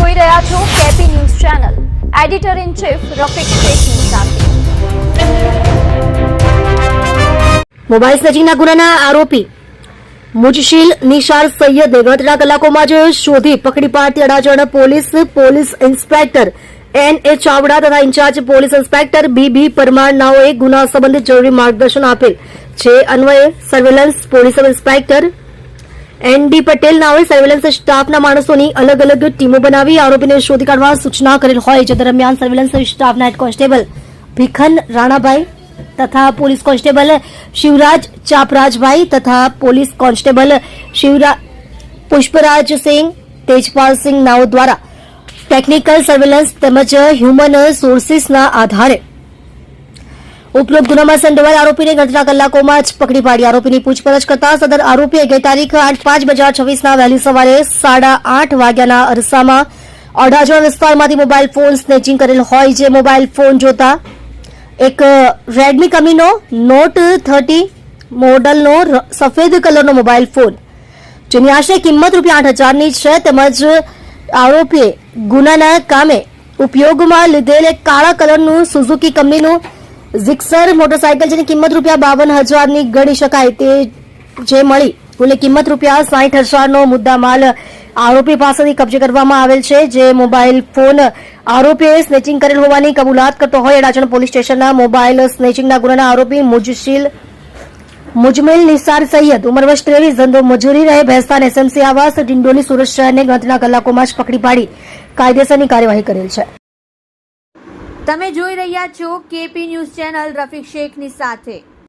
જોઈ રહ્યા છો KP news channel. Editor in chief Rafiq શેખની સાથે. મોબાઈલ સ્નેચિંગના ગુનાના આરોપી મુજશીલ નિશાર સૈયદને ગણતરીના કલાકોમાં જ શોધી પકડી પાડતી Adajan police inspector N.A. Chavda તથા incharge police inspector B.B. Parmar નાઓએ ગુના સંબંધિત જરૂરી માર્ગદર્શન આપેલ છે. અન્વયે surveillance police inspector N.D. Patel નાઓએ સર્વેલન્સ સ્ટાફના માણસોની અલગ અલગ ટીમો બનાવી આરોપીને શોધી કાઢવા સૂચના કરેલ હોય. જે દરમિયાન સર્વેલન્સ સ્ટાફના હેડ કોન્સ્ટેબલ ભીખન રાણાભાઈ તથા પોલીસ કોન્સ્ટેબલ શિવરાજ ચાપરાજભાઈ તથા પોલીસ કોન્સ્ટેબલ પુષ્પરાજસિંહ તેજપાલસિંહ નાઓ દ્વારા ટેકનિકલ સર્વેલન્સ તેમજ હ્યુમન સોર્સિસના આધારે ઉપરોક્ત ગુનામાં સંડોવાયેલ આરોપીને ગણતરીના કલાકોમાં જ પકડી પાડી આરોપીની પૂછપરછ કરતા સદર આરોપીએ ગઈ તારીખ 8/5/2026ના વહેલી સવારે 8:30 વાગ્યાના અરસામાં અડાજણ વિસ્તારમાંથી મોબાઈલ ફોન સ્નેચિંગ કરેલ હોય. જે મોબાઈલ ફોન જોતા એક રેડમી કંપનીનો નોટ 30 મોડલનો સફેદ કલરનો મોબાઈલ ફોન જેની આશરે કિંમત ₹8,000ની છે. તેમજ આરોપીએ ગુનાના કામે ઉપયોગમાં લીધેલ એક કાળા કલરનું સુઝુકી કંપનીનું ઝિક્સર મોટરસાયકલ જેની કિંમત ₹52,000ની ગણી શકાય તે જે મળી કુલ કિંમત ₹60,000નો મુદ્દામાલ આરોપી પાસેથી કબજે કરવામાં આવેલ છે. જે મોબાઈલ ફોન આરોપીએ સ્નેચિંગ કરેલ હોવાની કબૂલાત કરતો હોય અડાજણ પોલીસ સ્ટેશનના મોબાઈલ સ્નેચિંગના ગુનાના આરોપી મુજમિલ નિસાર સૈયદ ઉંમર વર્ષ 23 ધંધો મજૂરી રહે ભેસ્તાન SMC આવાસ ડિંડોલી સુરત શહેરને ગણતરીના કલાકોમાં જ પકડી પાડી કાયદેસરની કાર્યવાહી કરેલ છે. તમે જોઈ રહ્યા છો કેપી ન્યૂઝ ચેનલ રફીક શેખની સાથે.